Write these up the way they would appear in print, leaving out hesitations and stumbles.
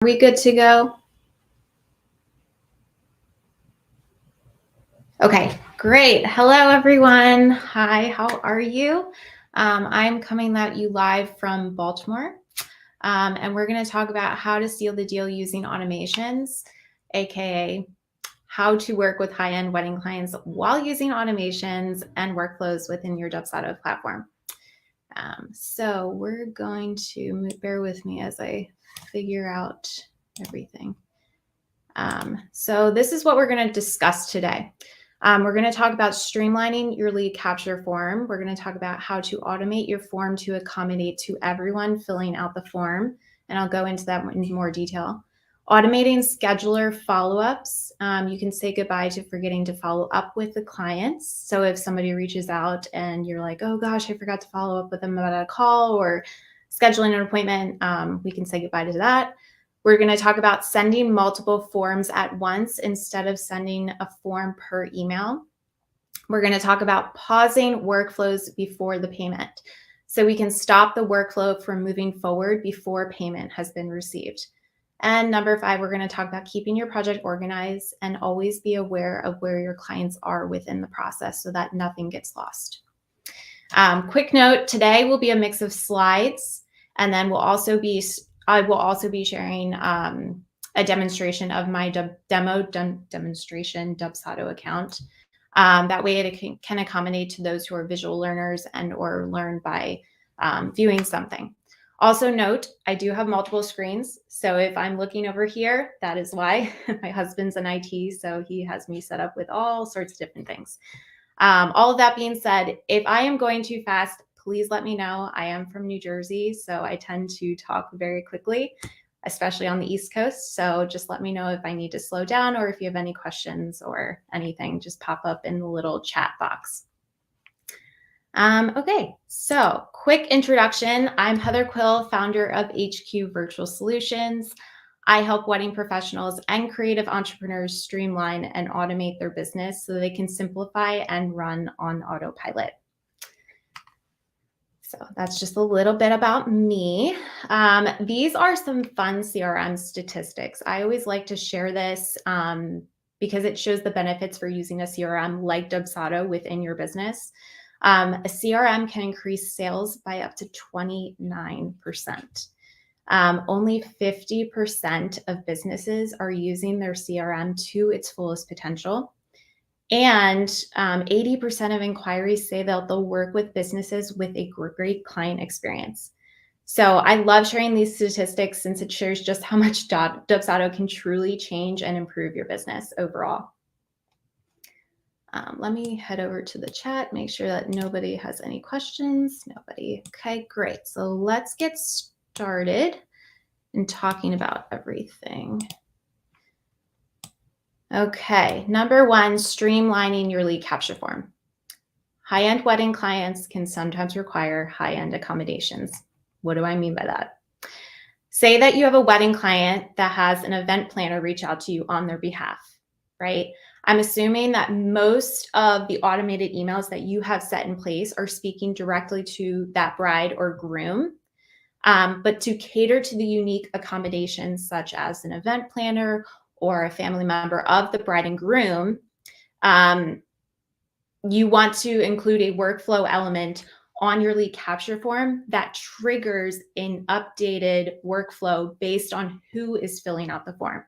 Are we good to go? Okay, great. Hello, everyone. Hi, how are you? I'm coming at you live from Baltimore, and we're going to talk about how to seal the deal using automations, aka how to work with high-end wedding clients while using automations and workflows within your Dubsado platform. So we're going to bear with me as I figure out everything. So this is what we're going to discuss today. We're going to talk about streamlining your lead capture form. We're going to talk about how to automate your form to accommodate to everyone filling out the form, and I'll go into that in more detail. Automating scheduler follow-ups. You can say goodbye to forgetting to follow up with the clients. So if somebody reaches out and you're like, oh gosh, I forgot to follow up with them about a call or scheduling an appointment, we can say goodbye to that. We're going to talk about sending multiple forms at once instead of sending a form per email. We're going to talk about pausing workflows before the payment, so we can stop the workflow from moving forward before payment has been received. And number 5, we're going to talk about keeping your project organized and always be aware of where your clients are within the process so that nothing gets lost. Quick note, today will be a mix of slides, and then I will also be sharing a demonstration of my demonstration Dubsado account. That way it can accommodate to those who are visual learners and or learn by viewing something. Also note, I do have multiple screens. So if I'm looking over here, that is why. My husband's in IT, so he has me set up with all sorts of different things. All of that being said, if I am going too fast, please let me know. I am from New Jersey, so I tend to talk very quickly, especially on the East Coast. So just let me know if I need to slow down or if you have any questions or anything, just pop up in the little chat box. Okay, so quick introduction. I'm Heather Quill, founder of HQ Virtual Solutions. I help wedding professionals and creative entrepreneurs streamline and automate their business so they can simplify and run on autopilot. So that's just a little bit about me. These are some fun CRM statistics. I always like to share this because it shows the benefits for using a CRM like Dubsado within your business. A CRM can increase sales by up to 29%. Only 50% of businesses are using their CRM to its fullest potential. And 80% of inquiries say that they'll work with businesses with a great client experience. So I love sharing these statistics since it shows just how much Dubsado can truly change and improve your business overall. Let me head over to the chat, make sure that nobody has any questions. Nobody. Okay, great. So let's get started in talking about everything. Okay, number 1, streamlining your lead capture form. High-end wedding clients can sometimes require high-end accommodations. What do I mean by that? Say that you have a wedding client that has an event planner reach out to you on their behalf, right? I'm assuming that most of the automated emails that you have set in place are speaking directly to that bride or groom. But to cater to the unique accommodations such as an event planner or a family member of the bride and groom, you want to include a workflow element on your lead capture form that triggers an updated workflow based on who is filling out the form.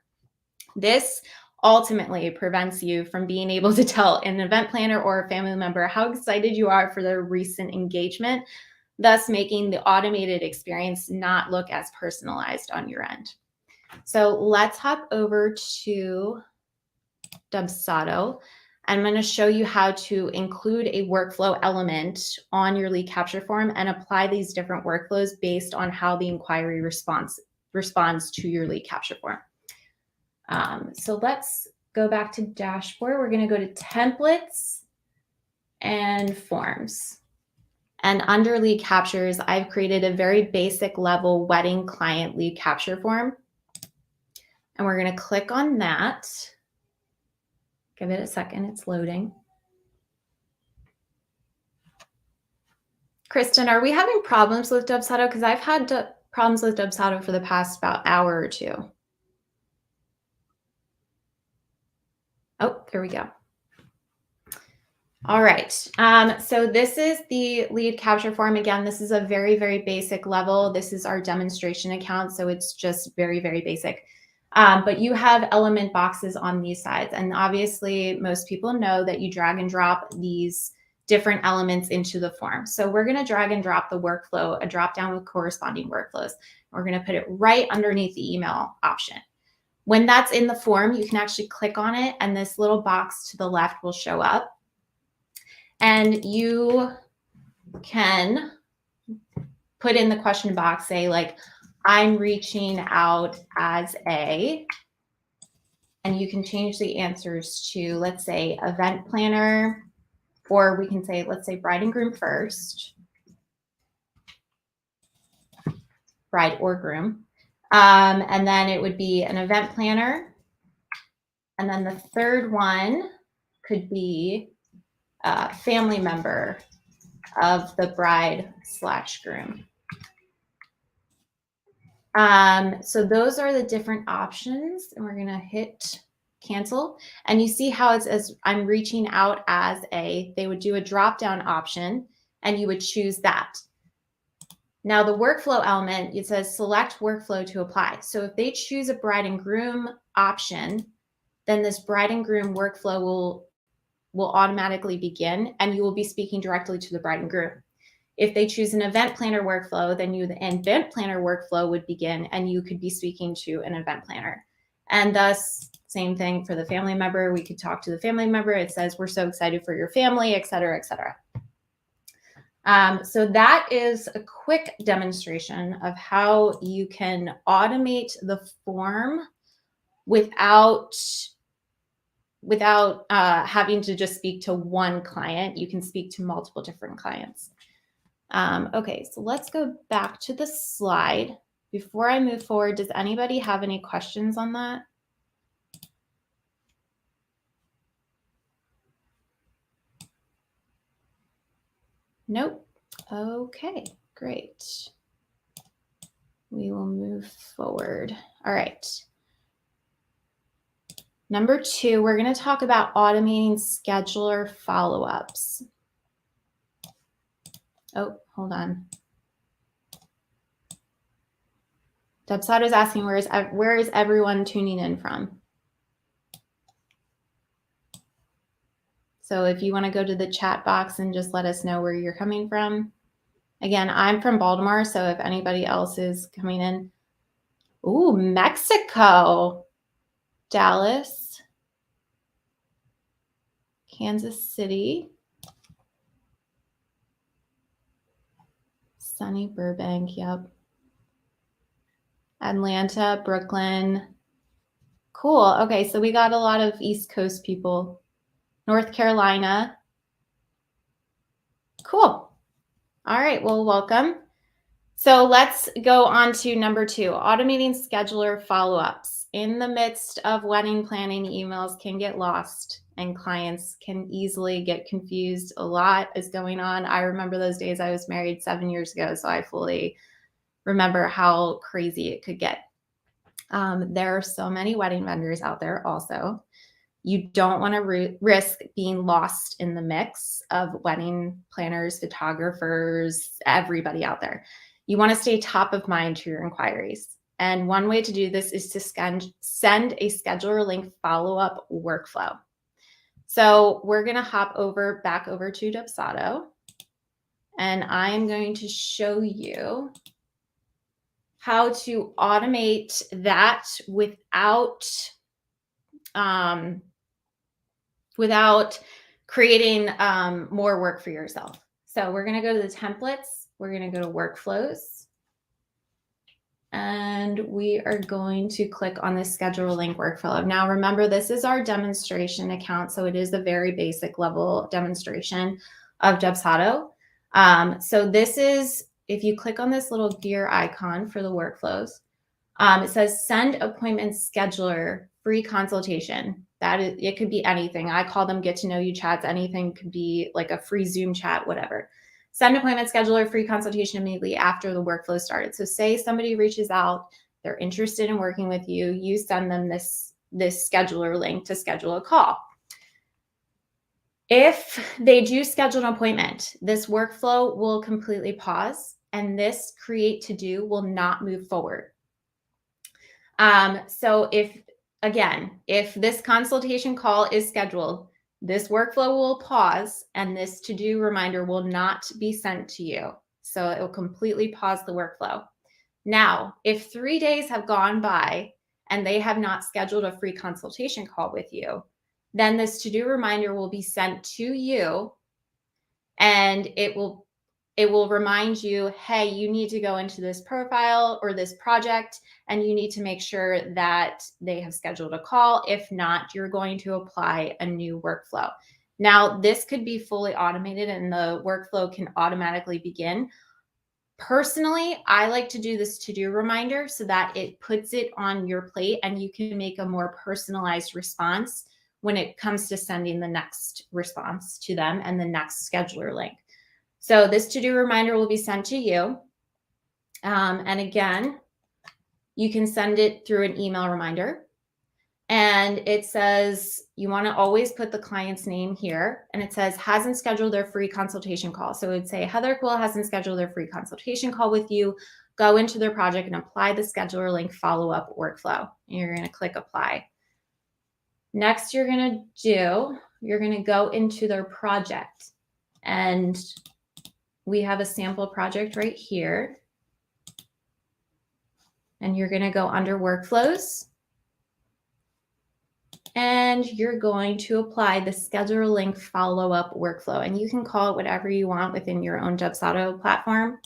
This ultimately prevents you from being able to tell an event planner or a family member how excited you are for their recent engagement, thus making the automated experience not look as personalized on your end. So let's hop over to Dubsado. I'm going to show you how to include a workflow element on your lead capture form and apply these different workflows based on how the inquiry responds to your lead capture form. So let's go back to dashboard. We're going to go to templates and forms. And under lead captures, I've created a very basic level wedding client lead capture form. And we're going to click on that. Give it a second, it's loading. Kristen, are we having problems with Dubsado? Because I've had problems with Dubsado for the past about hour or two. Oh, there we go. All right. So this is the lead capture form. Again, this is a very, very basic level. This is our demonstration account. So it's just very, very basic. But you have element boxes on these sides. And obviously, most people know that you drag and drop these different elements into the form. So we're going to drag and drop the workflow, a drop down with corresponding workflows. We're going to put it right underneath the email option. When that's in the form, you can actually click on it and this little box to the left will show up. And you can put in the question box, say like, I'm reaching out as a, and you can change the answers to, let's say, event planner, or we can say, let's say bride and groom first, bride or groom. And then it would be an event planner. And then the third one could be a family member of the bride / groom. So those are the different options, and we're gonna hit cancel. And you see how it's as I'm reaching out as a, they would do a drop-down option and you would choose that. Now the workflow element, it says select workflow to apply. So if they choose a bride and groom option, then this bride and groom workflow will automatically begin and you will be speaking directly to the bride and groom. If they choose an event planner workflow, then the event planner workflow would begin and you could be speaking to an event planner. And thus, same thing for the family member. We could talk to the family member. It says, we're so excited for your family, et cetera, et cetera. So that is a quick demonstration of how you can automate the form without having to just speak to one client. You can speak to multiple different clients. Okay, so let's go back to the slide. Before I move forward, does anybody have any questions on that? Nope. Okay, great. We will move forward. All right. Number 2, we're going to talk about automating scheduler follow-ups. Oh, hold on. Dubsado is asking, where is everyone tuning in from? So if you want to go to the chat box and just let us know where you're coming from. Again, I'm from Baltimore, so if anybody else is coming in. Ooh, Mexico, Dallas, Kansas City, sunny Burbank, yep. Atlanta, Brooklyn. Cool. Okay, so we got a lot of East Coast people. North Carolina. Cool. All right, well, welcome. So let's go on to number 2, automating scheduler follow-ups. In the midst of wedding planning, emails can get lost and clients can easily get confused. A lot is going on. I remember those days. I was married 7 years ago, so I fully remember how crazy it could get. There are so many wedding vendors out there also. You don't want to risk being lost in the mix of wedding planners, photographers, everybody out there. You want to stay top of mind to your inquiries. And one way to do this is to send a scheduler link follow-up workflow. So we're going to hop back over to Dubsado, and I am going to show you how to automate that without creating more work for yourself. So we're going to go to the templates. We're going to go to workflows. And we are going to click on the schedule link workflow. Now, remember, this is our demonstration account. So it is a very basic level demonstration of Dubsado. So this is, if you click on this little gear icon for the workflows, it says send appointment scheduler free consultation. It could be anything. I call them get to know you chats. Anything could be like a free Zoom chat, whatever. Send appointment scheduler free consultation immediately after the workflow started. So say somebody reaches out, they're interested in working with you, you send them this scheduler link to schedule a call. If they do schedule an appointment, this workflow will completely pause and this create to do will not move forward. So if this consultation call is scheduled, this workflow will pause and this to-do reminder will not be sent to you. So it will completely pause the workflow. Now, if 3 days have gone by and they have not scheduled a free consultation call with you, then this to-do reminder will be sent to you and it will remind you, hey, you need to go into this profile or this project and you need to make sure that they have scheduled a call. If not, you're going to apply a new workflow. Now, this could be fully automated and the workflow can automatically begin. Personally, I like to do this to-do reminder so that it puts it on your plate and you can make a more personalized response when it comes to sending the next response to them and the next scheduler link. So this to-do reminder will be sent to you. And again, you can send it through an email reminder. And it says, you want to always put the client's name here. And it says, hasn't scheduled their free consultation call. So it would say, Heather Quill hasn't scheduled their free consultation call with you. Go into their project and apply the scheduler link follow-up workflow. And you're going to click apply. Next, you're going to go into their project. And we have a sample project right here. And you're going to go under workflows. And you're going to apply the scheduler link follow-up workflow. And you can call it whatever you want within your own Dubsado platform.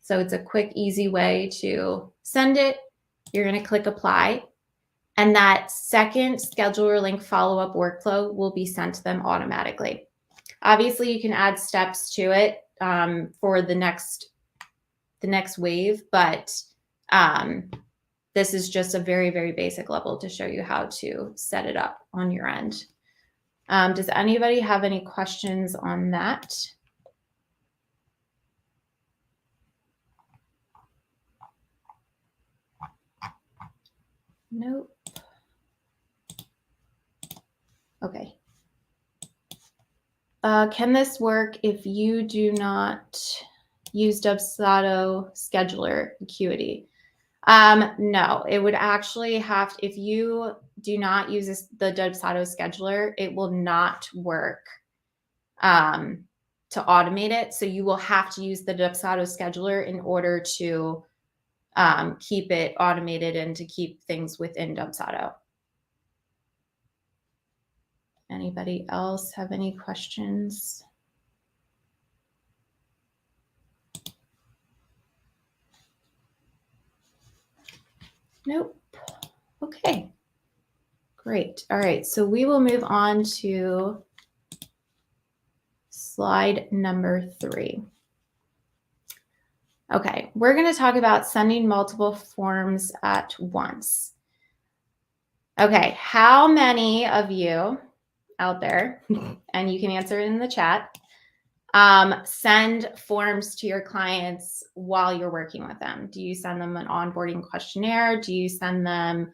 So it's a quick, easy way to send it. You're going to click apply. And that second scheduler link follow-up workflow will be sent to them automatically. Obviously, you can add steps to it for the next wave, but this is just a very, very basic level to show you how to set it up on your end. Does anybody have any questions on that? Nope. Okay. Can this work if you do not use Dubsado scheduler Acuity? No, it would actually have to, if you do not use the Dubsado scheduler, it will not work to automate it. So you will have to use the Dubsado scheduler in order to keep it automated and to keep things within Dubsado. Anybody else have any questions? Nope. Okay, great. All right, so we will move on to slide number 3. Okay, we're going to talk about sending multiple forms at once. Okay, how many of you out there, and you can answer it in the chat, send forms to your clients while you're working with them? Do you send them an onboarding questionnaire? Do you send them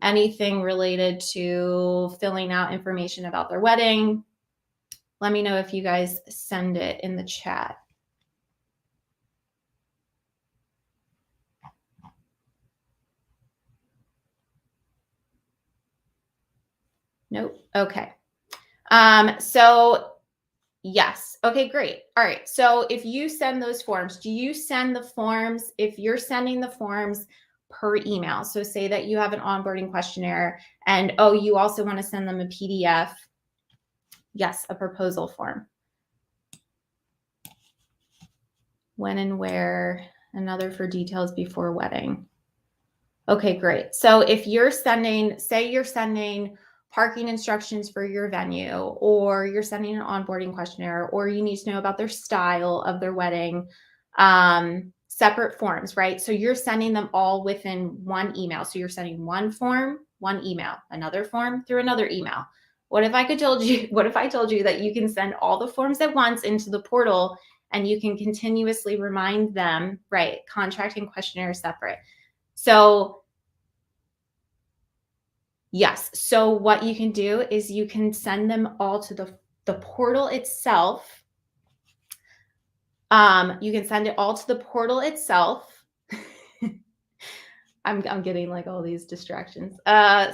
anything related to filling out information about their wedding? Let me know if you guys send it in the chat. Nope. Okay. So yes. Okay, great. All right. So if you send those forms, do you send the forms, if you're sending the forms per email? So say that you have an onboarding questionnaire and, oh, you also want to send them a PDF. Yes, a proposal form. When and where, another for details before wedding. Okay, great. So if you're sending, say you're sending parking instructions for your venue, or you're sending an onboarding questionnaire, or you need to know about their style of their wedding, separate forms, right? So you're sending them all within one email. So you're sending one form, one email, another form through another email. What if I told you that you can send all the forms at once into the portal and you can continuously remind them, right? Contract and questionnaire separate. So Yes. So what you can do is you can send them all to the portal itself. You can send it all to the portal itself. I'm getting like all these distractions.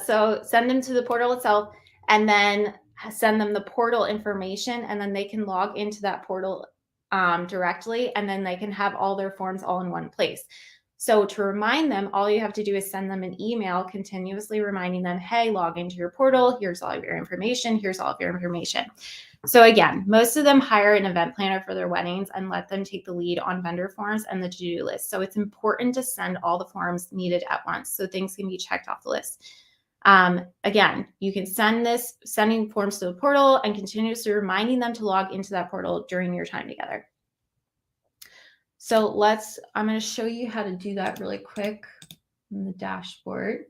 So send them to the portal itself, and then send them the portal information, and then they can log into that portal directly, and then they can have all their forms all in one place. So to remind them, all you have to do is send them an email continuously reminding them, hey, log into your portal. Here's all of your information. Here's all of your information. So again, most of them hire an event planner for their weddings and let them take the lead on vendor forms and the to-do list. So it's important to send all the forms needed at once so things can be checked off the list. Again, you can sending forms to the portal and continuously reminding them to log into that portal during your time together. So I'm going to show you how to do that really quick in the dashboard.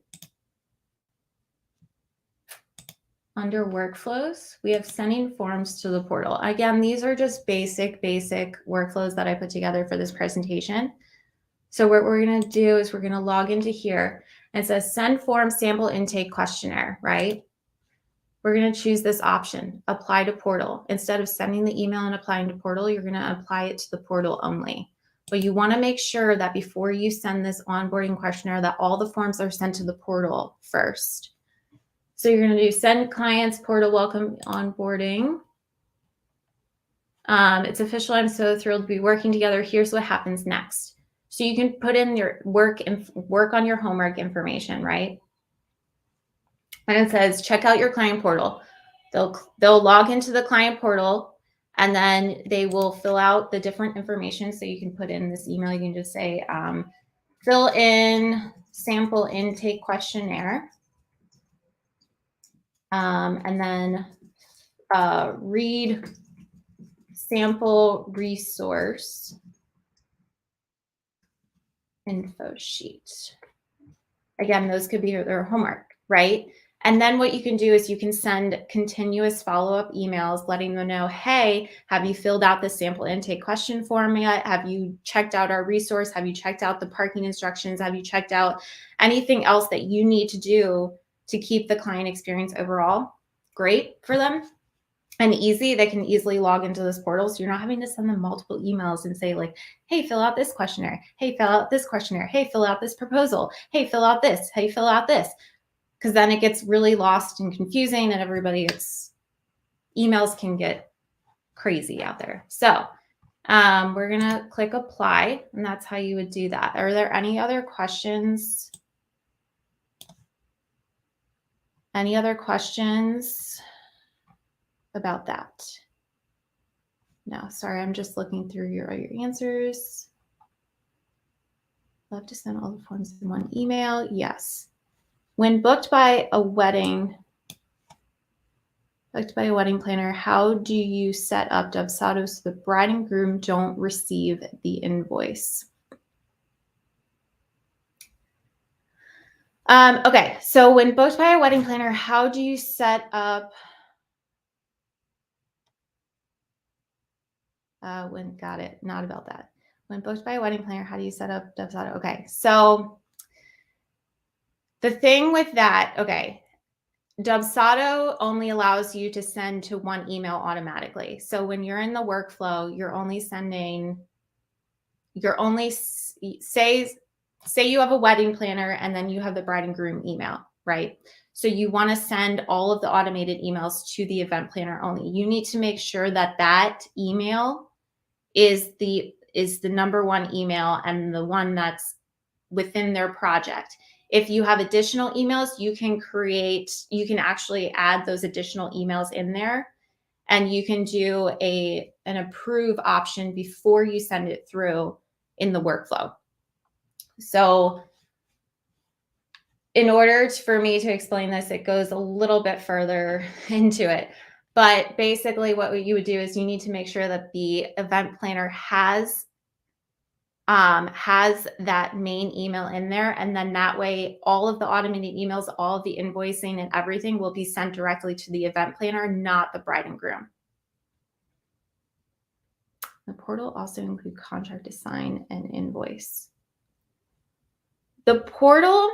Under workflows, we have sending forms to the portal. Again, these are just basic workflows that I put together for this presentation. So what we're going to do is we're going to log into here, and it says send form sample intake questionnaire, right? We're going to choose this option, apply to portal. Instead of sending the email and applying to portal, you're going to apply it to the portal only. But you want to make sure that before you send this onboarding questionnaire that all the forms are sent to the portal first. So you're going to do send clients portal welcome onboarding. It's official. I'm so thrilled to be working together. Here's what happens next. So you can put in your work on your homework information, right? And it says check out your client portal. They'll log into the client portal, and then they will fill out the different information. So you can put in this email. You can just say fill in sample intake questionnaire. And then read sample resource info sheet. Again, those could be their homework, right? And then what you can do is you can send continuous follow-up emails letting them know, hey, have you filled out the sample intake question form yet? Have you checked out our resource? Have you checked out the parking instructions? Have you checked out anything else that you need to do to keep the client experience overall great for them and easy? They can easily log into this portal. So you're not having to send them multiple emails and say like, hey, fill out this questionnaire. Hey, fill out this questionnaire. Hey, fill out this proposal. Hey, fill out this. Hey, fill out this. Because then it gets really lost and confusing and emails can get crazy out there. So we're going to click apply, and that's how you would do that. Are there any other questions? Any other questions about that? No, sorry, I'm just looking through your answers. Love to send all the forms in one email. Yes. When booked by a wedding planner, how do you set up Dubsado so the bride and groom don't receive the invoice? Okay, so when booked by a wedding planner, how do you set up got it, not about that. When booked by a wedding planner, how do you set up Dubsado? Okay, so the thing with that, okay, Dubsado only allows you to send to one email automatically. So when you're in the workflow, say you have a wedding planner and then you have the bride and groom email, right? So you want to send all of the automated emails to the event planner only. You need to make sure that that email is the number one email and the one that's within their project. If you have additional emails, you can actually add those additional emails in there, and you can do an approve option before you send it through in the workflow. So in order for me to explain this, it goes a little bit further into it. But basically what you would do is you need to make sure that the event planner has that main email in there. And then that way, all of the automated emails, all of the invoicing and everything will be sent directly to the event planner, not the bride and groom. The portal also includes contract to sign and invoice. The portal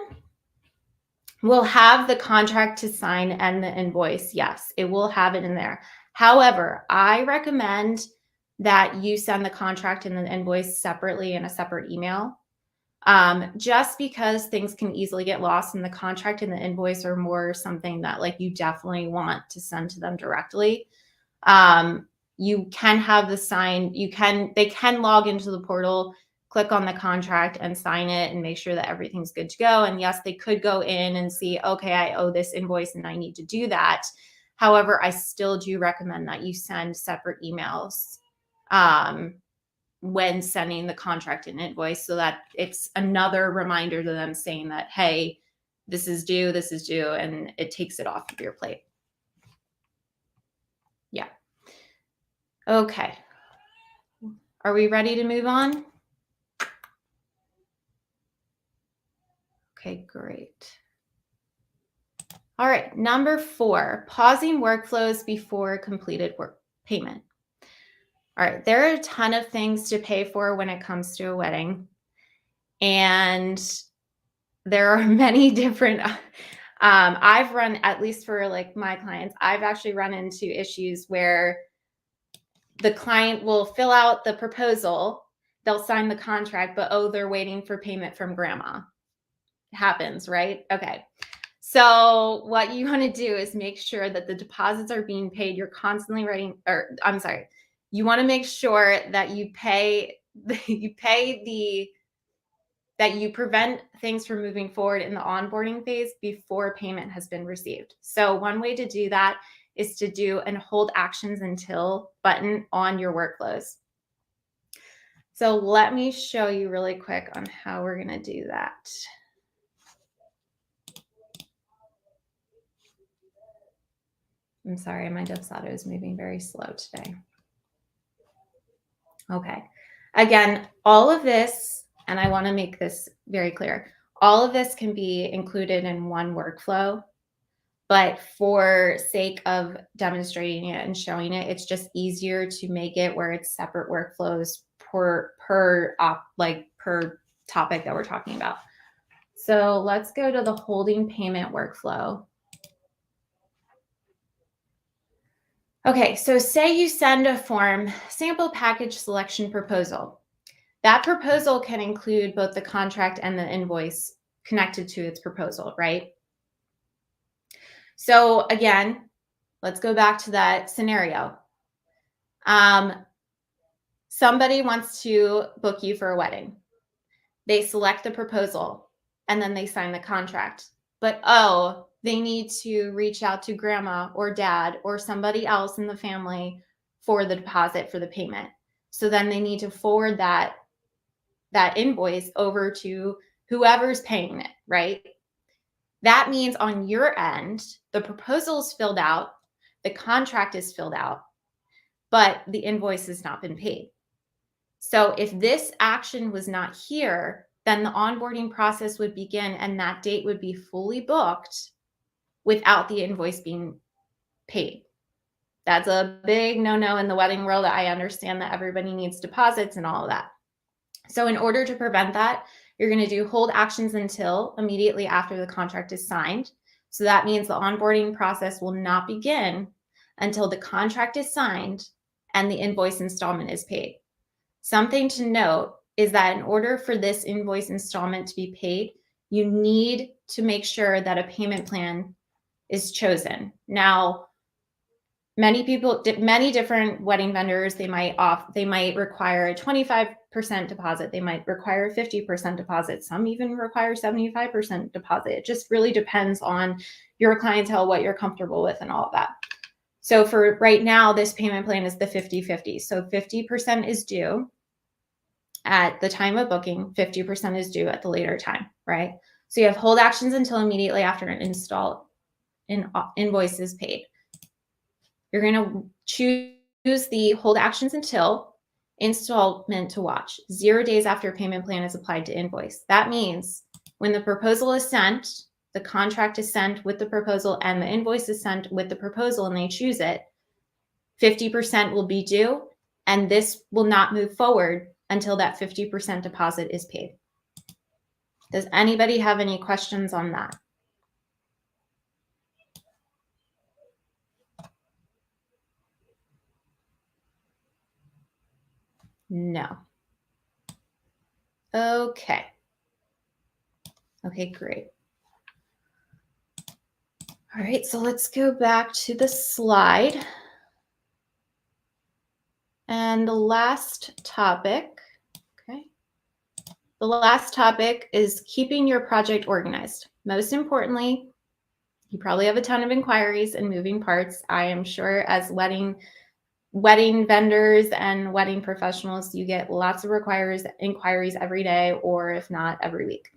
will have the contract to sign and the invoice. Yes, it will have it in there. However, I recommend that you send the contract and the invoice separately in a separate email. Just because things can easily get lost, and the contract and the invoice are more something that like you definitely want to send to them directly. You can have the sign, they can log into the portal, click on the contract and sign it and make sure that everything's good to go. And yes, they could go in and see, okay, I owe this invoice and I need to do that. However, I still do recommend that you send separate emails when sending the contract and invoice, so that it's another reminder to them saying that, hey, this is due, and it takes it off of your plate. Yeah. Okay. Are we ready to move on? Okay, great. All right, number 4, pausing workflows before completed work payment. All right, there are a ton of things to pay for when it comes to a wedding. And there are many different, I've run, at least for like my clients, I've actually run into issues where the client will fill out the proposal, they'll sign the contract, but oh, they're waiting for payment from grandma. It happens, right? Okay. So what you want to do is make sure that the deposits are being paid. You're constantly writing, or I'm sorry, you want to make sure that you that you prevent things from moving forward in the onboarding phase before payment has been received. So one way to do that is to do an hold actions until button on your workflows. So let me show you really quick on how we're going to do that. I'm sorry, my Dubsado is moving very slow today. Okay. Again, all of this, and I want to make this very clear, all of this can be included in one workflow, but for sake of demonstrating it and showing it, it's just easier to make it where it's separate workflows per topic that we're talking about. So let's go to the holding payment workflow. Okay, so say you send a form, sample package selection proposal. That proposal can include both the contract and the invoice connected to its proposal, right? So again, let's go back to that scenario. Somebody wants to book you for a wedding. They select the proposal and then they sign the contract. But oh, they need to reach out to grandma or dad or somebody else in the family for the deposit for the payment. So then they need to forward that invoice over to whoever's paying it, right? That means on your end, the proposal is filled out, the contract is filled out, but the invoice has not been paid. So if this action was not here, then the onboarding process would begin and that date would be fully booked without the invoice being paid. That's a big no-no in the wedding world. I understand that everybody needs deposits and all of that. So in order to prevent that, you're going to do hold actions until immediately after the contract is signed. So that means the onboarding process will not begin until the contract is signed and the invoice installment is paid. Something to note is that in order for this invoice installment to be paid, you need to make sure that a payment plan is chosen. Now, many different wedding vendors, they might require a 25% deposit. They might require a 50% deposit. Some even require 75% deposit. It just really depends on your clientele, what you're comfortable with and all of that. So for right now, this payment plan is the 50-50. So 50% is due at the time of booking, 50% is due at the later time, right? So you have hold actions until immediately after an invoice is paid. You're going to choose the hold actions until installment to watch 0 days after payment plan is applied to invoice. That means when the proposal is sent, the contract is sent with the proposal and the invoice is sent with the proposal and they choose it, 50% will be due and this will not move forward until that 50% deposit is paid. Does anybody have any questions on that? No. Okay. Okay, great. All right, so let's go back to the slide. And the last topic, okay. The last topic is keeping your project organized. Most importantly, you probably have a ton of inquiries and moving parts. I am sure as wedding vendors and wedding professionals, you get lots of inquiries every day, or if not every week.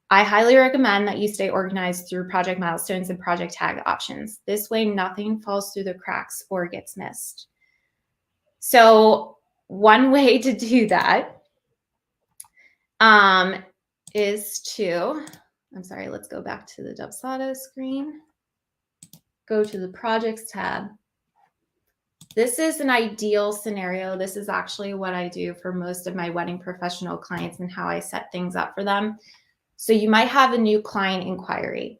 I highly recommend that you stay organized through project milestones and project tag options. This way, nothing falls through the cracks or gets missed. So one way to do that is to, I'm sorry, let's go back to the Dubsado screen. Go to the Projects tab. This is an ideal scenario. This is actually what I do for most of my wedding professional clients and how I set things up for them. So you might have a new client inquiry.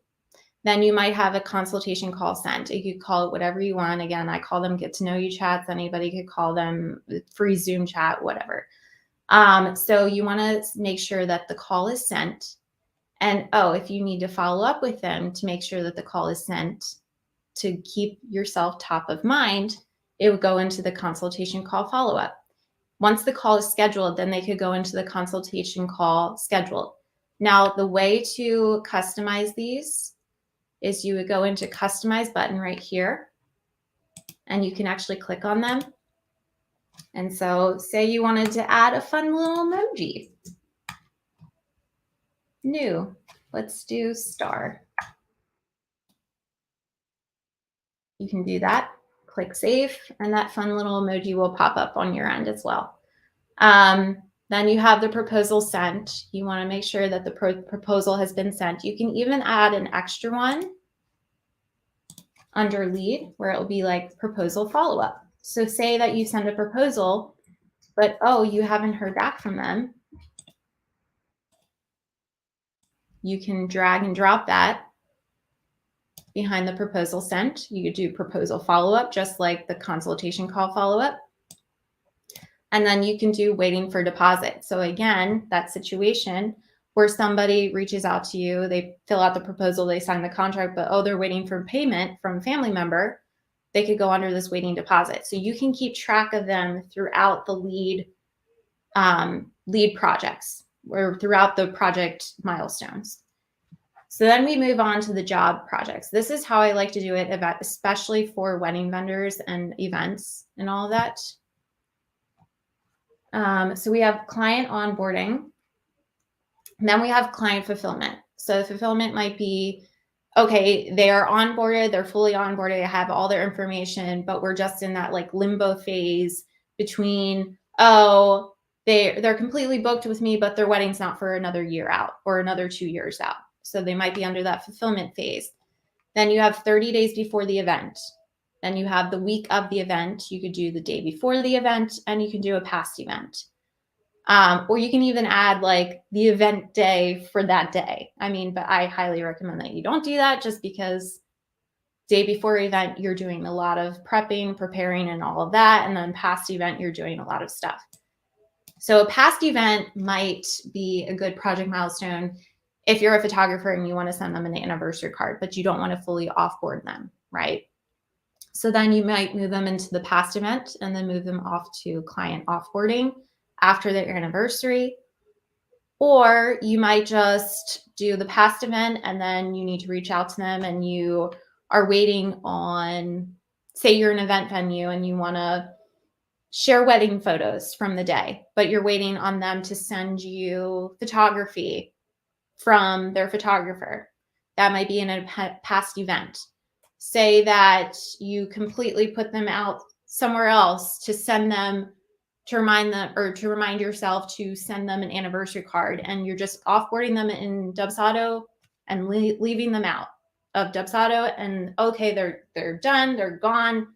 Then you might have a consultation call sent. You could call it whatever you want. Again, I call them get to know you chats. Anybody could call them free Zoom chat, whatever. So you want to make sure that the call is sent. And if you need to follow up with them to make sure that the call is sent to keep yourself top of mind, it would go into the consultation call follow-up. Once the call is scheduled, then they could go into the consultation call scheduled. Now, the way to customize these is you would go into customize button right here, and you can actually click on them. And so say you wanted to add a fun little emoji. New, let's do star. You can do that, click save, and that fun little emoji will pop up on your end as well. Then you have the proposal sent. You want to make sure that the proposal has been sent. You can even add an extra one under lead where it will be like proposal follow-up. So say that you send a proposal, but you haven't heard back from them. You can drag and drop that behind the proposal sent. You could do proposal follow-up just like the consultation call follow-up. And then you can do waiting for deposit. So again, that situation where somebody reaches out to you, they fill out the proposal, they sign the contract, but they're waiting for payment from a family member, they could go under this waiting deposit. So you can keep track of them throughout the lead projects or throughout the project milestones. So then we move on to the job projects. This is how I like to do it, especially for wedding vendors and events and all of that. So we have client onboarding, and then we have client fulfillment. So fulfillment might be, okay, they are onboarded, they're fully onboarded, they have all their information, but we're just in that like limbo phase between, they're completely booked with me, but their wedding's not for another year out or another 2 years out. So they might be under that fulfillment phase. Then you have 30 days before the event. Then you have the week of the event. You could do the day before the event, and you can do a past event. Or you can even add like the event day for that day. But I highly recommend that you don't do that just because day before event, you're doing a lot of prepping, preparing, and all of that. And then past event, you're doing a lot of stuff. So a past event might be a good project milestone if you're a photographer and you want to send them an anniversary card, but you don't want to fully offboard them, right? So then you might move them into the past event and then move them off to client offboarding after their anniversary. Or you might just do the past event and then you need to reach out to them and you are waiting on, say you're an event venue and you want to share wedding photos from the day, but you're waiting on them to send you photography from their photographer. That might be in a past event. Say that you completely put them out somewhere else to send them, to remind them, or to remind yourself to send them an anniversary card, and you're just offboarding them in Dubsado and leaving them out of Dubsado, and okay, they're done, they're gone.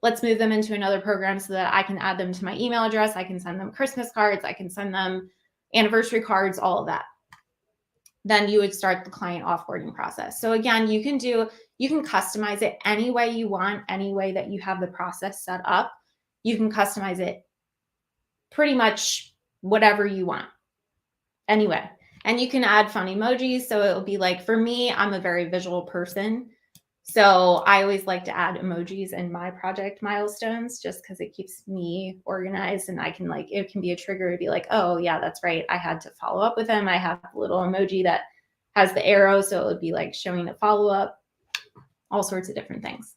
Let's move them into another program so that I can add them to my email address. I can send them Christmas cards. I can send them anniversary cards, all of that. Then you would start the client offboarding process. So again, you can customize it any way you want, any way that you have the process set up. You can customize it pretty much whatever you want. Anyway, and you can add fun emojis. So it'll be like, for me, I'm a very visual person. So I always like to add emojis in my project milestones just because it keeps me organized, and I can like, it can be a trigger to be like, oh yeah, that's right, I had to follow up with him. I have a little emoji that has the arrow, so it would be like showing a follow-up, all sorts of different things.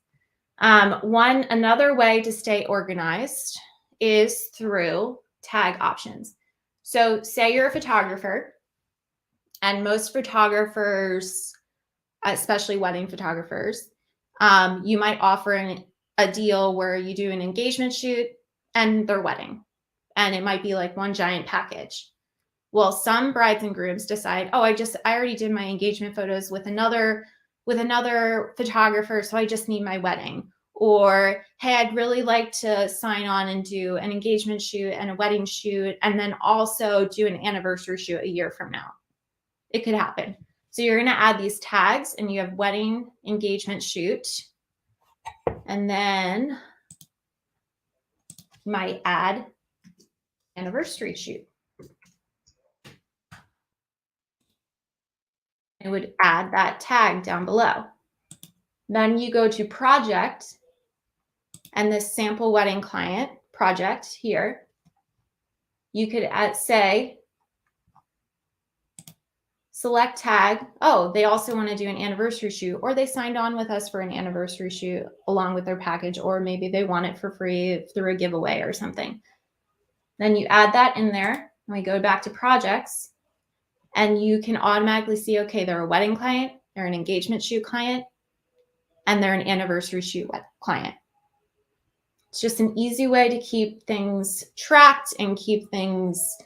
Another way to stay organized is through tag options. So say you're a photographer, and most photographers, especially wedding photographers, you might offer a deal where you do an engagement shoot and their wedding, and it might be like one giant package. Well, some brides and grooms decide, oh, I already did my engagement photos with another photographer, so I just need my wedding. Or, hey, I'd really like to sign on and do an engagement shoot and a wedding shoot, and then also do an anniversary shoot a year from now. It could happen. So you're going to add these tags, and you have wedding, engagement, shoot, and then you might add anniversary shoot. It would add that tag down below. Then you go to project, and this sample wedding client project here, you could say, select tag. Oh, they also want to do an anniversary shoot, or they signed on with us for an anniversary shoot along with their package, or maybe they want it for free through a giveaway or something. Then you add that in there, and we go back to projects, and you can automatically see, okay, they're a wedding client, they're an engagement shoot client, and they're an anniversary shoot client. It's just an easy way to keep things tracked and keep things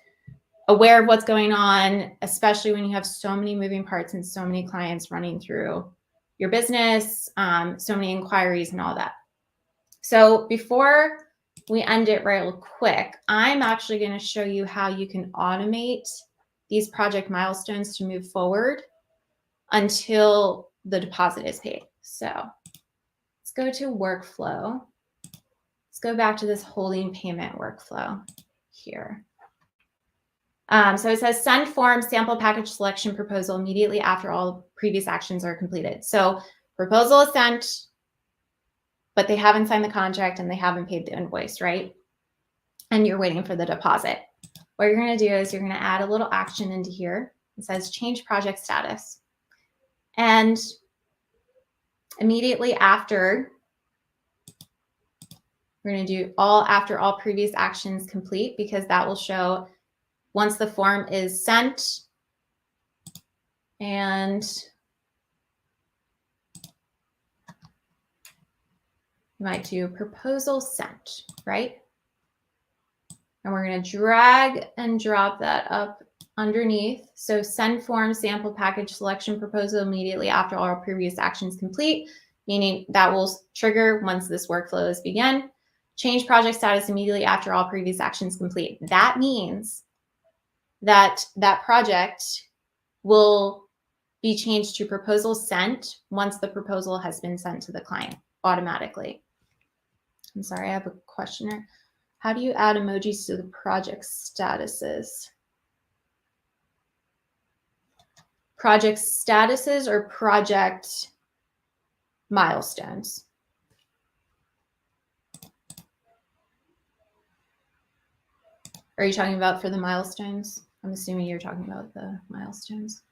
aware of what's going on, especially when you have so many moving parts and so many clients running through your business, so many inquiries and all that. So before we end it real quick, I'm actually going to show you how you can automate these project milestones to move forward until the deposit is paid. So let's go to workflow. Let's go back to this holding payment workflow here. So it says send form sample package selection proposal immediately after all previous actions are completed. So proposal is sent, but they haven't signed the contract and they haven't paid the invoice, right? And you're waiting for the deposit. What you're going to do is you're going to add a little action into here. It says change project status. And immediately after, we're going to do after all previous actions complete, because that will show once the form is sent, and you might do proposal sent, right? And we're going to drag and drop that up underneath. So send form sample package selection proposal immediately after all previous actions complete, meaning that will trigger once this flow is begun. Change project status immediately after all previous actions complete. That means that that project will be changed to proposal sent once the proposal has been sent to the client automatically. I'm sorry, I have a question here. How do you add emojis to the project statuses? Project statuses or project milestones? Are you talking about for the milestones? I'm assuming you're talking about the milestones.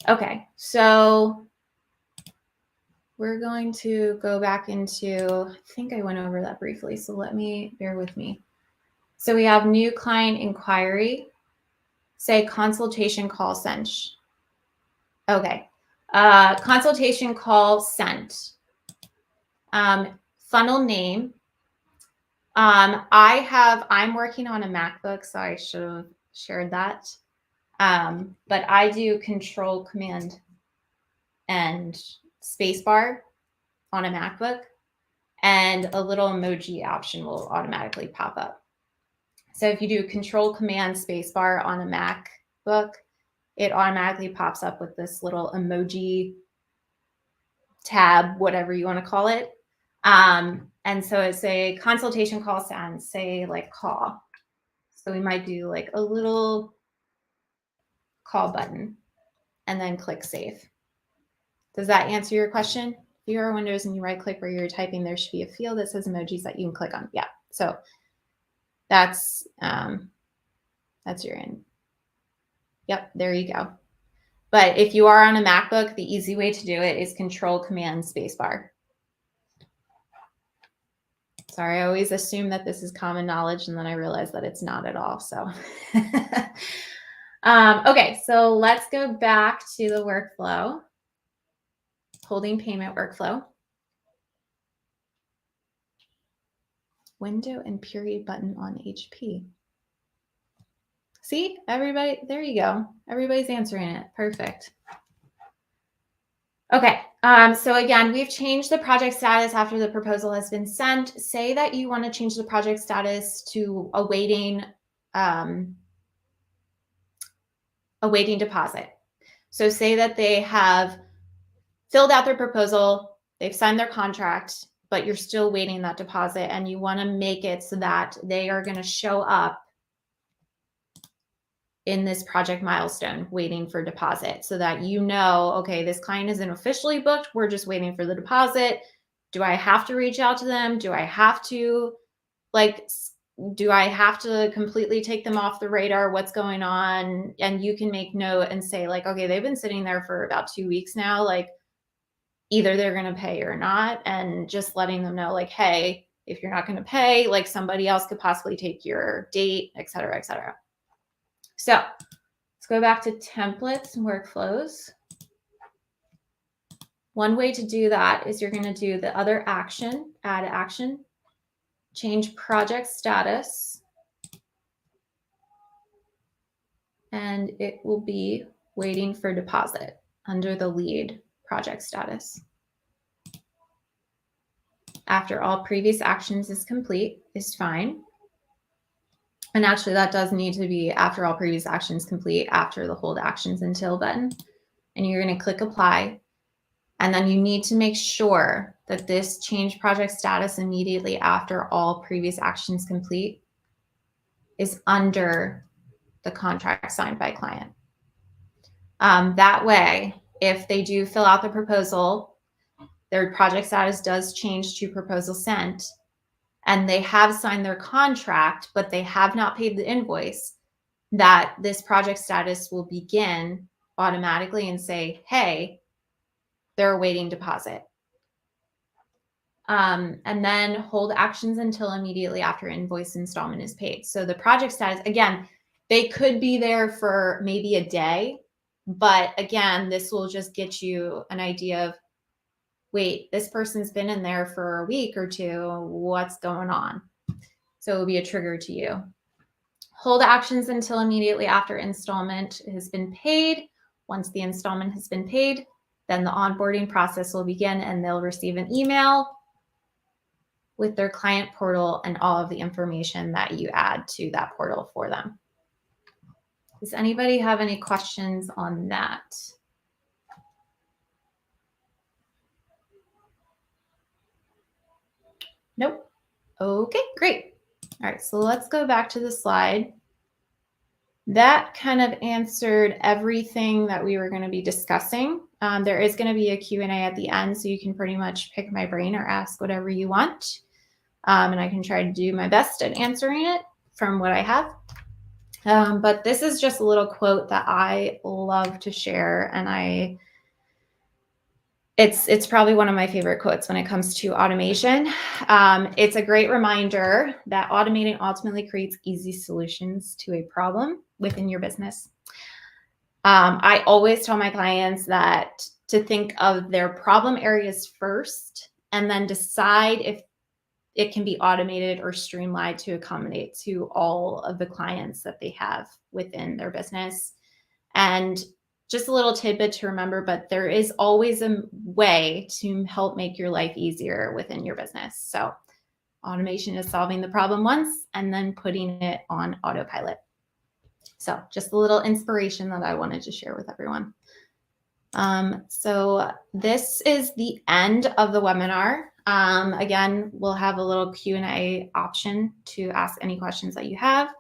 Okay, so we're going to go back into, I think I went over that briefly, so bear with me. So we have new client inquiry, say consultation call sent. Okay, consultation call sent. Funnel name. I'm working on a MacBook, so I should have shared that. But I do Control Command and spacebar on a MacBook, and a little emoji option will automatically pop up. So if you do Control Command spacebar on a MacBook, it automatically pops up with this little emoji tab, whatever you want to call it. And so it's a consultation call sound, say like call. So we might do like a little call button and then click save. Does that answer your question? If you're on Windows and you right click where you're typing, there should be a field that says emojis that you can click on. Yeah. So that's your in. Yep, there you go. But if you are on a MacBook, the easy way to do it is Control Command Spacebar. Sorry, I always assume that this is common knowledge, and then I realize that it's not at all. So, okay, so let's go back to the workflow, holding payment workflow. Window and period button on HP. See, everybody, there you go. Everybody's answering it. Perfect. Okay, so again, we've changed the project status after the proposal has been sent. Say that you want to change the project status to awaiting deposit. So say that they have filled out their proposal, they've signed their contract, but you're still waiting that deposit, and you want to make it so that they are going to show up in this project milestone waiting for deposit, so that you know, okay, this client isn't officially booked, we're just waiting for the deposit. Do I have to reach out to them? Do I have to completely take them off the radar? What's going on? And you can make note and say like, okay, they've been sitting there for about 2 weeks now, like either they're going to pay or not, and just letting them know like, hey, if you're not going to pay, like somebody else could possibly take your date, et cetera, et cetera. So let's go back to templates and workflows. One way to do that is you're going to do the other action, add action, change project status, and it will be waiting for deposit under the lead project status. After all previous actions is complete is fine. And actually that does need to be after all previous actions complete, after the hold actions until button. And you're going to click apply. And then you need to make sure that this change project status immediately after all previous actions complete is under the contract signed by client. That way, if they do fill out the proposal, their project status does change to proposal sent, and they have signed their contract, but they have not paid the invoice, that this project status will begin automatically and say, hey, they're awaiting deposit. And then hold actions until immediately after invoice installment is paid. So the project status, again, they could be there for maybe a day, but again, this will just get you an idea of, wait, this person's been in there for a week or two, what's going on? So it will be a trigger to you. Hold actions until immediately after installment has been paid. Once the installment has been paid, then the onboarding process will begin, and they'll receive an email with their client portal and all of the information that you add to that portal for them. Does anybody have any questions on that? Nope. Okay, great. All right, so let's go back to the slide. That kind of answered everything that we were going to be discussing. There is going to be a Q&A at the end, so you can pretty much pick my brain or ask whatever you want. And I can try to do my best at answering it from what I have. But this is just a little quote that I love to share, and it's probably one of my favorite quotes when it comes to automation. It's a great reminder that automating ultimately creates easy solutions to a problem within your business. I always tell my clients that to think of their problem areas first, and then decide if it can be automated or streamlined to accommodate to all of the clients that they have within their business. And just a little tidbit to remember, but there is always a way to help make your life easier within your business. So automation is solving the problem once and then putting it on autopilot. So just a little inspiration that I wanted to share with everyone. So this is the end of the webinar. Again, we'll have a little Q&A option to ask any questions that you have.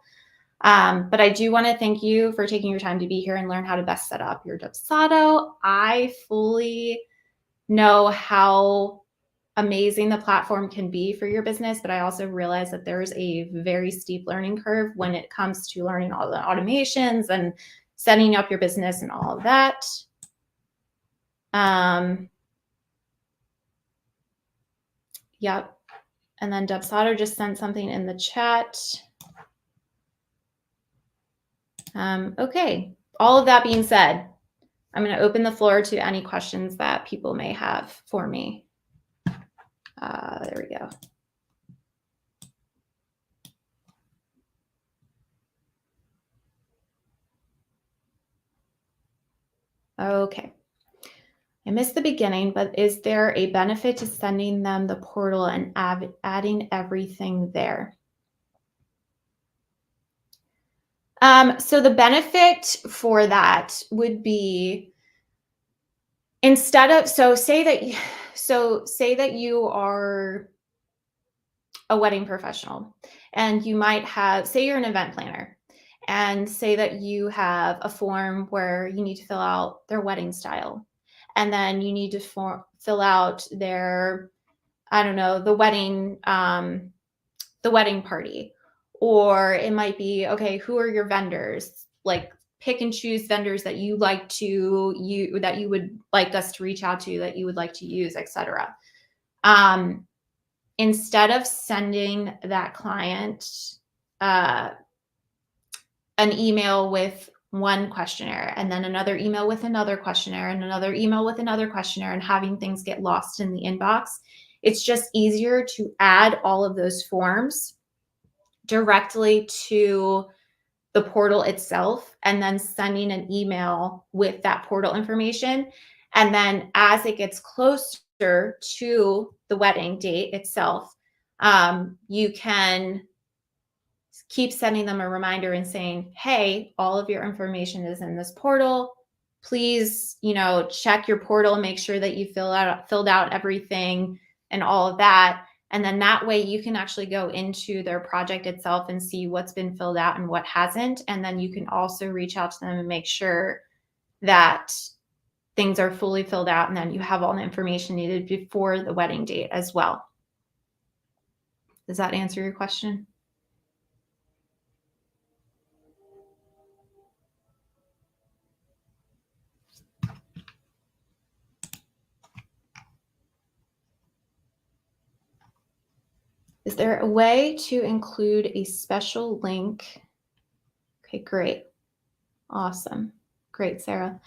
But I do want to thank you for taking your time to be here and learn how to best set up your Dubsado. I fully know how amazing the platform can be for your business, but I also realize that there's a very steep learning curve when it comes to learning all the automations and setting up your business and all of that. Yep. And then Dubsado just sent something in the chat. Okay. All of that being said, I'm going to open the floor to any questions that people may have for me. There we go. Okay. I missed the beginning, but is there a benefit to sending them the portal and adding everything there? So the benefit for that would be instead of, say that you are a wedding professional and you might have, say you're an event planner, and say that you have a form where you need to fill out their wedding style. And then you need to fill out their, I don't know, the wedding party. Or it might be, okay, who are your vendors? Like pick and choose vendors that you like to that you would like us to reach out to, that you would like to use, etc. Instead of sending that client an email with one questionnaire and then another email with another questionnaire and another email with another questionnaire and having things get lost in the inbox, it's just easier to add all of those forms directly to the portal itself and then sending an email with that portal information. And then as it gets closer to the wedding date itself, you can keep sending them a reminder and saying, hey, all of your information is in this portal. Please, check your portal, make sure that you filled out everything and all of that. And then that way you can actually go into their project itself and see what's been filled out and what hasn't. And then you can also reach out to them and make sure that things are fully filled out and then you have all the information needed before the wedding date as well. Does that answer your question? Is there a way to include a special link? Okay, great. Awesome. Great, Sarah.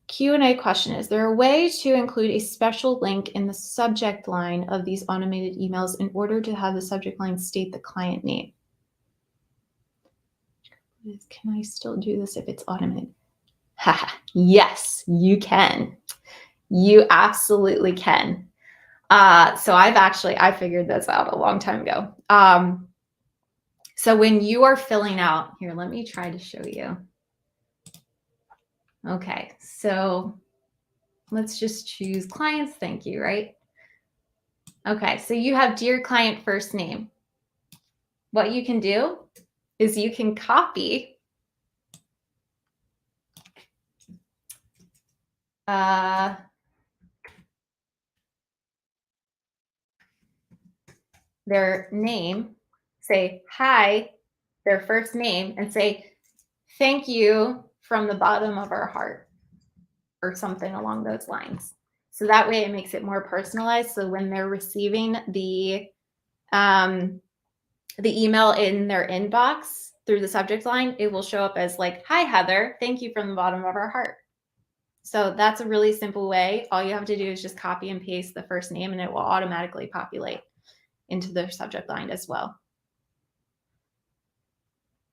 Q&A question. Is there a way to include a special link in the subject line of these automated emails in order to have the subject line state the client name? Can I still do this if it's automated? Yes, you can. You absolutely can. So I figured this out a long time ago. So when you are filling out, here, let me try to show you. Okay, so let's just choose clients. Thank you, right? Okay, so you have dear client first name. What you can do is you can copy their name, say hi, their first name, and say thank you from the bottom of our heart or something along those lines. So that way it makes it more personalized. So when they're receiving the email in their inbox through the subject line, it will show up as like, hi, Heather, thank you from the bottom of our heart. So that's a really simple way. All you have to do is just copy and paste the first name and it will automatically populate into the subject line as well.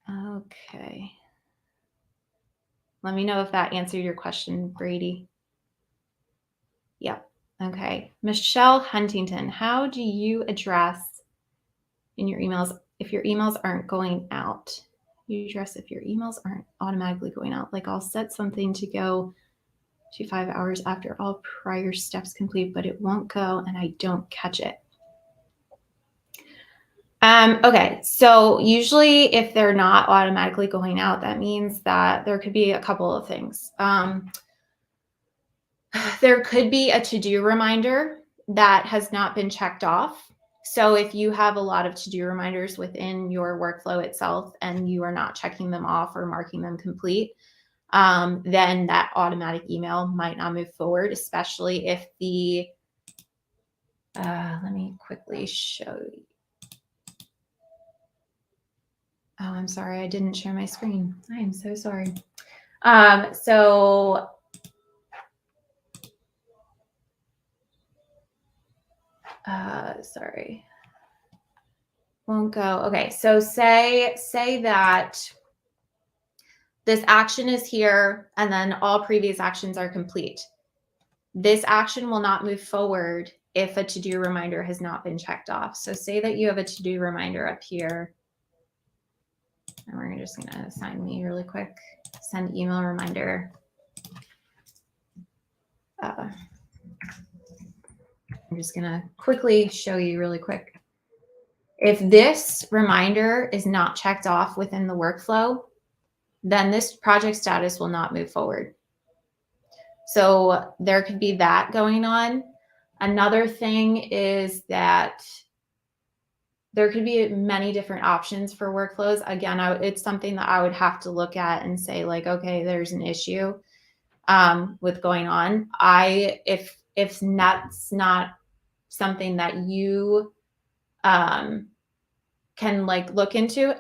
Okay. Let me know if that answered your question, Brady. Yep. Okay. Michelle Huntington, how do you address in your emails if your emails aren't going out? You address if your emails aren't automatically going out. Like I'll set something to go to 5 hours after all prior steps complete, but it won't go and I don't catch it. Okay, so usually if they're not automatically going out, that means that there could be a couple of things. There could be a to-do reminder that has not been checked off. So if you have a lot of to-do reminders within your workflow itself and you are not checking them off or marking them complete, then that automatic email might not move forward, especially if the, let me quickly show you. Oh, I'm sorry, I didn't share my screen. I am so sorry. Sorry. Won't go. Okay, so say that this action is here and then all previous actions are complete. This action will not move forward if a to-do reminder has not been checked off. So say that you have a to-do reminder up here. And we're just going to assign me really quick. Send email reminder. I'm just going to quickly show you really quick. If this reminder is not checked off within the workflow, then this project status will not move forward. So there could be that going on. Another thing is that there could be many different options for workflows. Again, it's something that I would have to look at and say like, okay, there's an issue with going on. If that's not something that you can like look into,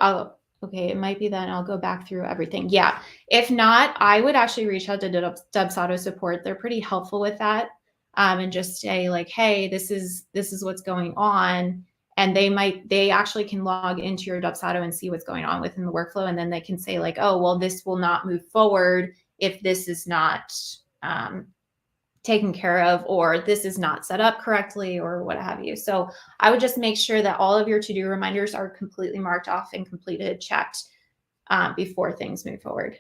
okay, it might be that I'll go back through everything. Yeah. If not, I would actually reach out to Dubsado support. They're pretty helpful with that. And just say like, hey, this is what's going on. And they actually can log into your Dubsado and see what's going on within the workflow. And then they can say like, oh, well, this will not move forward if this is not taken care of, or this is not set up correctly, or what have you. So I would just make sure that all of your to-do reminders are completely marked off and completed, checked before things move forward.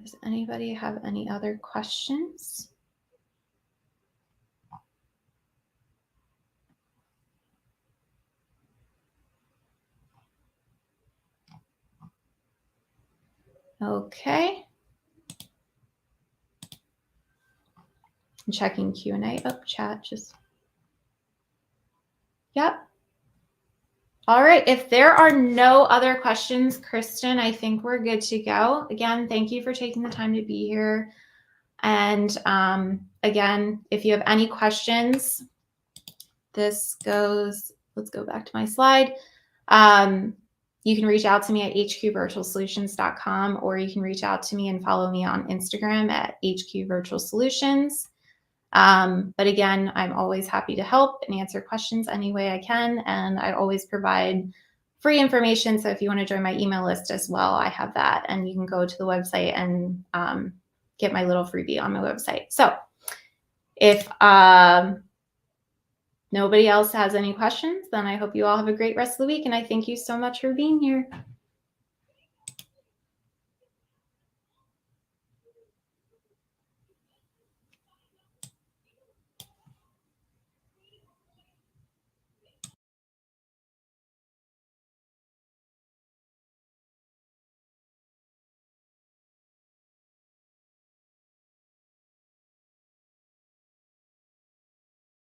Does anybody have any other questions? Okay. I'm checking Q&A. Oh, chat just. Yep. All right. If there are no other questions, Kristen, I think we're good to go. Again, thank you for taking the time to be here. And again, if you have any questions, let's go back to my slide. You can reach out to me at hqvirtualsolutions.com, or you can reach out to me and follow me on Instagram at hqvirtualsolutions. But again, I'm always happy to help and answer questions any way I can. And I always provide free information. So if you want to join my email list as well, I have that. And you can go to the website and get my little freebie on my website. So if nobody else has any questions, then I hope you all have a great rest of the week. And I thank you so much for being here.